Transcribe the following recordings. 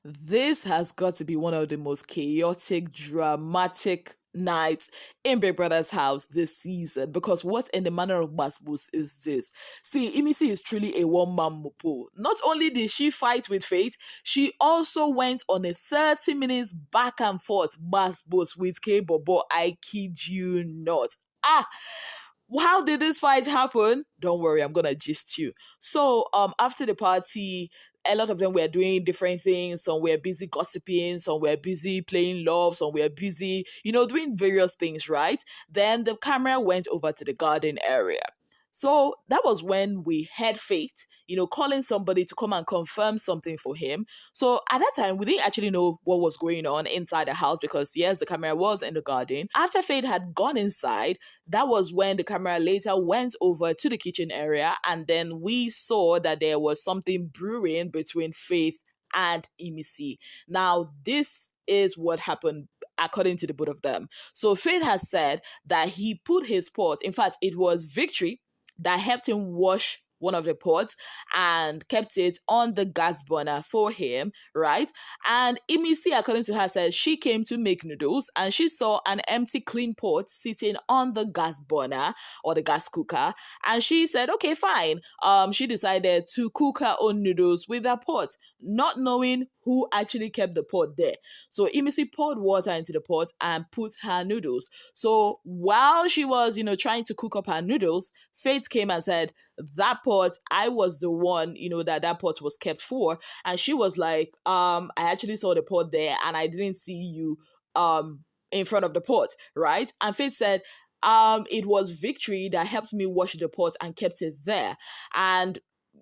This has got to be one of the most chaotic, dramatic nights in Big Brother's house this season, because what in the manner of Gbos is this? See, Imisi is truly a one-man mopo. Not only did she fight with Fate, she also went on a 30 minutes back and forth Gbos with Kaybobo. I kid you not. How did this fight happen? Don't worry, I'm gonna gist you. So, after the party, a lot of them were doing different things. Some were busy gossiping, some were busy playing love, some were busy, doing various things, right? Then the camera went over to the garden area. So that was when we had Faith, calling somebody to come and confirm something for him. So at that time, we didn't actually know what was going on inside the house because, yes, the camera was in the garden. After Faith had gone inside, that was when the camera later went over to the kitchen area, and then we saw that there was something brewing between Faith and Imisi. Now, this is what happened according to the both of them. So Faith has said that he put his pot, in fact, it was Victory that helped him wash one of the pots and kept it on the gas burner for him, right? And Imisi, according to her, said she came to make noodles and she saw an empty clean pot sitting on the gas burner or the gas cooker, and she said, okay, fine. She decided to cook her own noodles with that pot, not knowing who actually kept the pot there. So Imisi poured water into the pot and put her noodles. So while she was, trying to cook up her noodles, Faith came and said, that pot, I was the one, that pot was kept for. And she was like, I actually saw the pot there and I didn't see you in front of the pot, right? And Faith said, it was Victory that helped me wash the pot and kept it there. And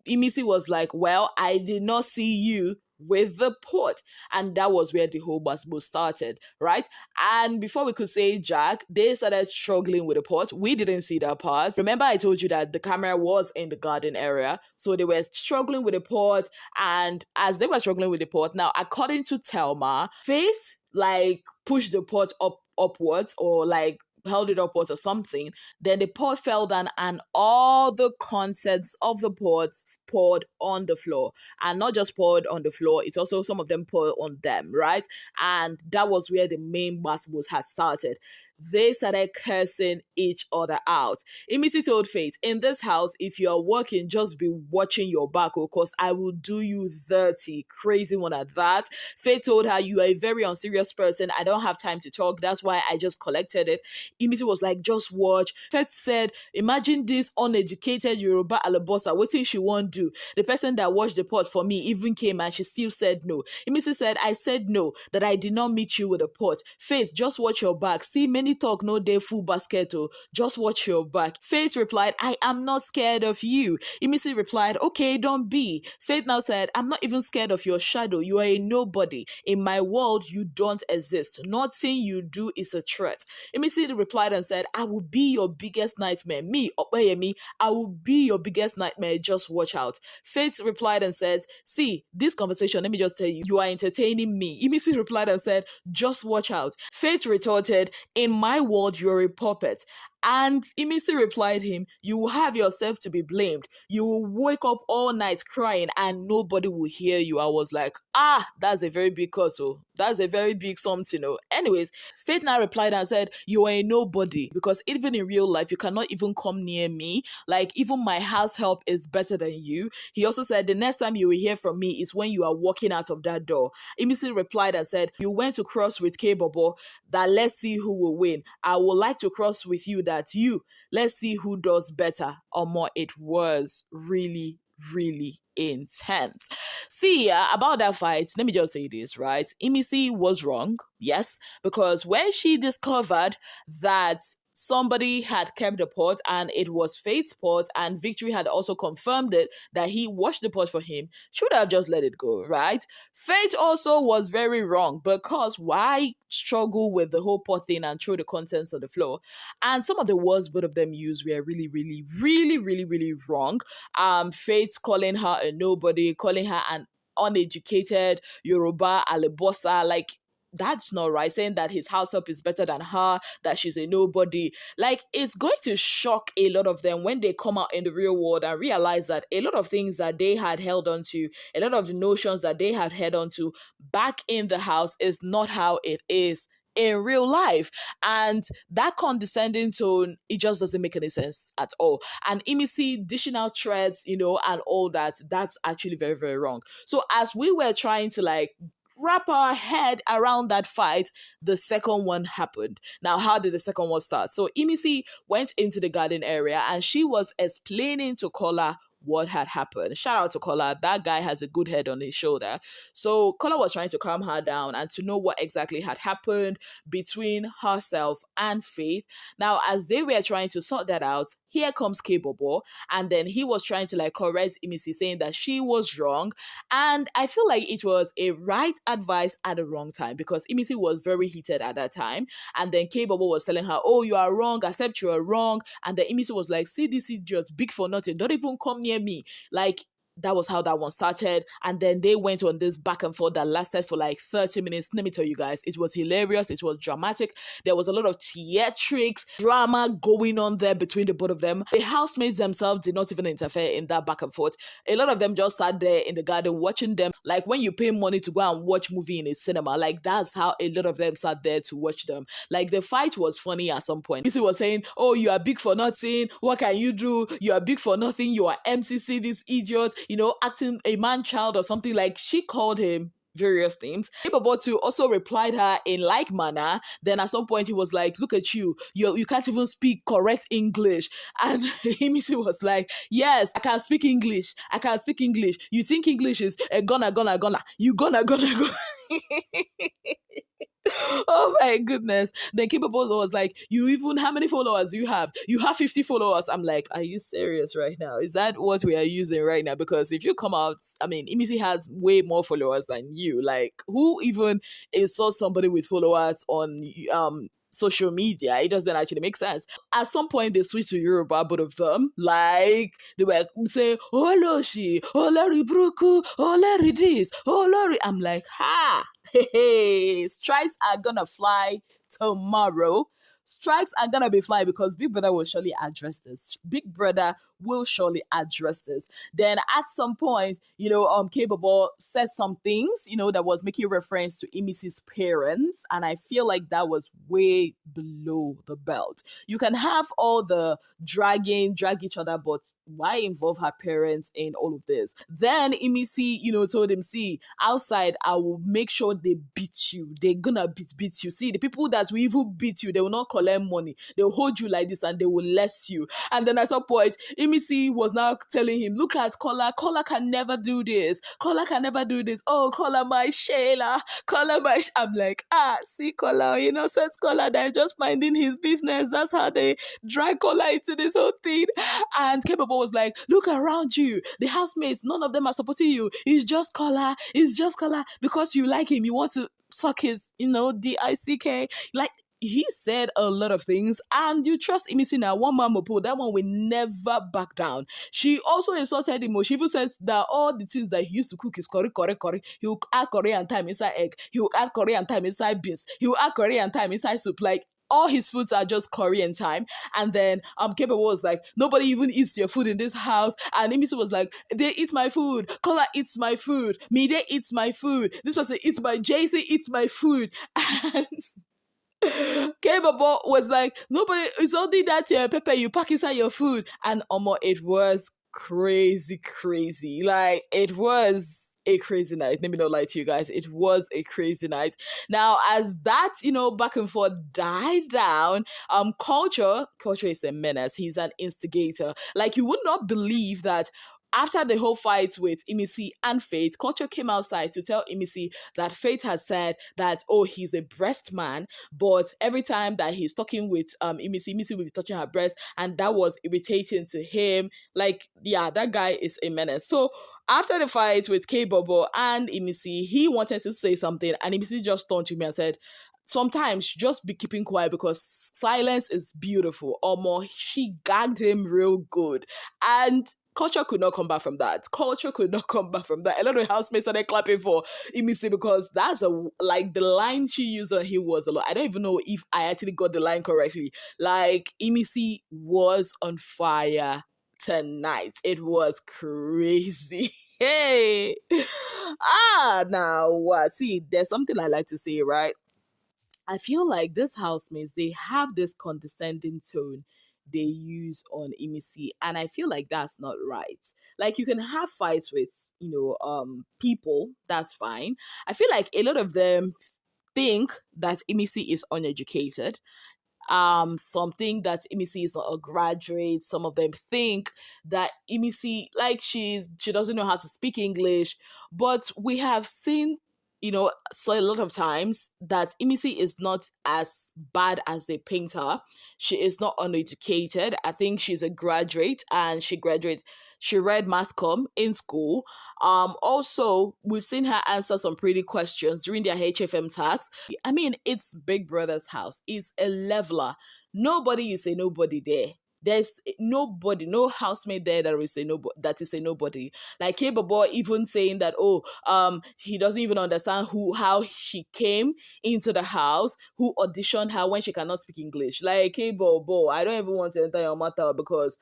Imisi was like, well, I did not see you with the pot. And that was where the whole Gbas started, right? And before we could say Jack, they started struggling with the pot. We didn't see that part. Remember I told you that the camera was in the garden area, so they were struggling with the pot. And as they were struggling with the pot, now according to Telma, Faith pushed the pot upwards, or held it upwards or something. Then the pot fell down and all the contents of the pot poured on the floor. And not just poured on the floor, it's also some of them poured on them, right? And that was where the main Gbas had started. They started cursing each other out. Imisi told Faith, in this house, if you are working, just be watching your back, because I will do you dirty. Crazy one at that. Faith told her, you are a very unserious person. I don't have time to talk. That's why I just collected it. Imisi was like, just watch. Faith said, imagine this uneducated Yoruba alabosa. What thing she won't do? The person that washed the pot for me even came and she still said no. Imisi said, I said no, that I did not meet you with a pot. Faith, just watch your back. See, many talk no day full basket. Just watch your back. Faith replied, I am not scared of you. Imisi replied, okay, don't be. Faith now said, I'm not even scared of your shadow. You are a nobody. In my world, you don't exist. Nothing you do is a threat. Imisi replied and said, I will be your biggest nightmare. Me, Opeyemi, I will be your biggest nightmare. Just watch out. Faith replied and said, see, this conversation, let me just tell you, you are entertaining me. Imisi replied and said, just watch out. Faith retorted, in my world, you're a puppet. And Imisi replied him, you will have yourself to be blamed. You will wake up all night crying and nobody will hear you. I was like, that's a very big cut. That's a very big something. Anyways, Faith now replied and said, you are a nobody, because even in real life, you cannot even come near me. Even my house help is better than you. He also said, the next time you will hear from me is when you are walking out of that door. Imisi replied and said, you went to cross with Kaybobo, that let's see who will win. I would like to cross with you, that you. Let's see who does better or more. It was really, really intense. See, about that fight, let me just say this, right? Imisi was wrong, yes, because when she discovered that somebody had kept the pot and it was Faith's pot, and Victory had also confirmed it that he washed the pot for him, should have just let it go, right? Faith also was very wrong, because why struggle with the whole pot thing and throw the contents on the floor? And some of the words both of them used were really, really, really, really, really wrong. Faith calling her a nobody, calling her an uneducated Yoruba alebosa, that's not right, saying that his house help is better than her, that she's a nobody. Like, it's going to shock a lot of them when they come out in the real world and realize that a lot of things that they had held on to, a lot of the notions that they had held on to back in the house is not how it is in real life. And that condescending tone, it just doesn't make any sense at all. And Imisi dishing out threats, and all that, that's actually very, very wrong. So as we were trying to like wrap our head around that fight, the second one happened. Now, how did the second one start? So Imisi went into the garden area and she was explaining to Kola what had happened. Shout out to Kola. That guy has a good head on his shoulder. So Kola was trying to calm her down and to know what exactly had happened between herself and Faith. Now, as they were trying to sort that out, here comes Kaybobo, and then he was trying to like correct Imisi, saying that she was wrong. And I feel like it was a right advice at the wrong time, because Imisi was very heated at that time. And then Kaybobo was telling her, oh, you are wrong, accept you are wrong. And then Imisi was like, see this idiot, big for nothing, don't even come near me. Like, that was how that one started. And then they went on this back and forth that lasted for like 30 minutes. Let me tell you guys, it was hilarious. It was dramatic. There was a lot of theatrics, drama going on there between the both of them. The housemates themselves did not even interfere in that back and forth. A lot of them just sat there in the garden watching them. Like when you pay money to go and watch movie in a cinema, like that's how a lot of them sat there to watch them. Like the fight was funny at some point. Missy was saying, oh, you are big for nothing. What can you do? You are big for nothing. You are MCC, this idiot. Acting a man-child or something. Like, she called him various things. Kaybobo too also replied her in like manner. Then at some point he was like, look at you can't even speak correct English. And Imisi was like, yes, I can speak English. You think English is a gonna. You gonna. Oh my goodness. Then Kaybobo was like, how many followers do you have? You have 50 followers. I'm like, are you serious right now? Is that what we are using right now? Because if you come out, Imisi has way more followers than you. Like, who even insults somebody with followers on social media? It doesn't actually make sense. At some point they switched to Yoruba, both of them. Like, they were saying, oh Loshi, oh Larry Bruku, oh Larry this, oh Larry. I'm like, hey, strikes are gonna fly tomorrow. Strikes are gonna be flying because Big Brother will surely address this. Big Brother will surely address this. Then at some point, Kaybobo said some things, that was making reference to Imisi's parents, and I feel like that was way below the belt. You can have all the drag each other, but why involve her parents in all of this? Then Imisi, told him, see, outside, I will make sure they beat you. They're gonna beat you. See, the people that will even beat you, they will not collect money. They'll hold you like this and they will less you. And then at some point, Imisi was now telling him, look at Kola. Kola can never do this. Kola can never do this. Oh, Kola, my Shayla. I'm like, see Kola, innocent Kola that is just minding his business. That's how they drag Kola into this whole thing. And Kaybobo was like, look around you. The housemates, none of them are supporting you. It's just Kola. Because you like him. You want to suck his, DICK. Like, he said a lot of things, and you trust Imisi now. One man Mopo, that one will never back down. She also insulted him. She even said that all the things that he used to cook is curry. He will add curry and thyme inside egg. He will add curry and thyme inside beans. He will add curry and thyme inside soup. Like, all his foods are just curry and thyme. And then Kaybobo was like, nobody even eats your food in this house. And Imisi was like, they eat my food. Kola eats my food. Mide eats my food. This person eats JC eats my food. And Kaybobo was like, nobody, it's only that pepper you pack inside your food. And it was crazy. Like, it was a crazy night. Let me not lie to you guys. It was a crazy night. Now, as that, back and forth died down, Culture is a menace. He's an instigator. Like, you would not believe that after the whole fight with Imisi and Faith, Culture came outside to tell Imisi that Faith had said that, oh, he's a breast man, but every time that he's talking with Imisi will be touching her breast, and that was irritating to him. Like, yeah, that guy is a menace. So after the fight with Kaybobo and Imisi, he wanted to say something, and Imisi just turned to me and said, sometimes just be keeping quiet because silence is beautiful. She gagged him real good. And culture could not come back from that. Culture could not come back from that. A lot of housemates started clapping for Imisi because that's like the line she used on him was a lot. I don't even know if I actually got the line correctly. Like Imisi was on fire tonight. It was crazy. Hey, now see, there's something I like to say, right? I feel like these housemates, they have this condescending tone they use on Imisi, and I feel like that's not right. Like you can have fights with, people, that's fine. I feel like a lot of them think that Imisi is uneducated. Something that Imisi is not a graduate. Some of them think that Imisi, like she doesn't know how to speak English. But we have seen, so a lot of times that Imisi is not as bad as they paint her. She is not uneducated. I think she's a graduate, and she read mass comm in school. Also, we've seen her answer some pretty questions during their HFM tax. I mean, it's Big Brother's house. It's a leveler. Nobody is a nobody there. There's nobody, no housemate there that is a nobody. Like Kaybobo even saying that, he doesn't even understand how she came into the house, who auditioned her when she cannot speak English. Like Kaybobo, I don't even want to enter your matter because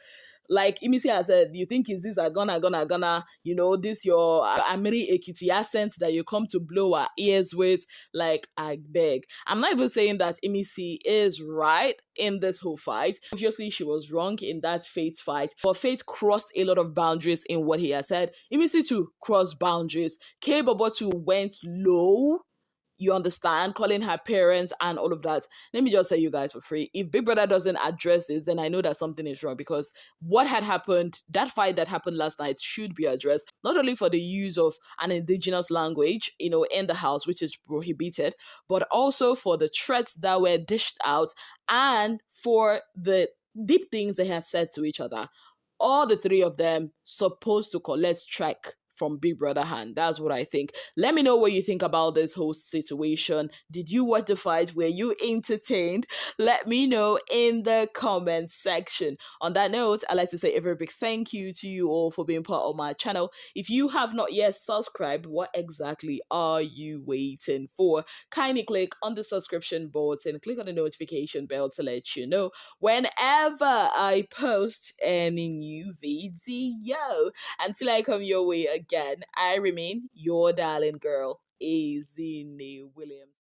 like Imisi has said, you think is this a gonna, this your Amiri Ekiti accent that you come to blow our ears with? Like, I beg. I'm not even saying that Imisi is right in this whole fight. Obviously, she was wrong in that Faith fight, but Faith crossed a lot of boundaries in what he has said. Imisi too crossed boundaries. K Bobo too went low, you understand, calling her parents and all of that. Let me just say, you guys, for free, if Big Brother doesn't address this, then I know that something is wrong, because what had happened, that fight that happened last night, should be addressed, not only for the use of an indigenous language, in the house, which is prohibited, but also for the threats that were dished out and for the deep things they had said to each other. All the three of them supposed to collect track from Big Brother hand. That's what I think. Let me know what you think about this whole situation. Did you watch the fight? Were you entertained? Let me know in the comment section. On that note, I'd like to say a very big thank you to you all for being part of my channel. If you have not yet subscribed, what exactly are you waiting for? Kindly click on the subscription button, click on the notification bell to let you know whenever I post any new video. Until I come your way again, I remain your darling girl, ezinnemwilliams.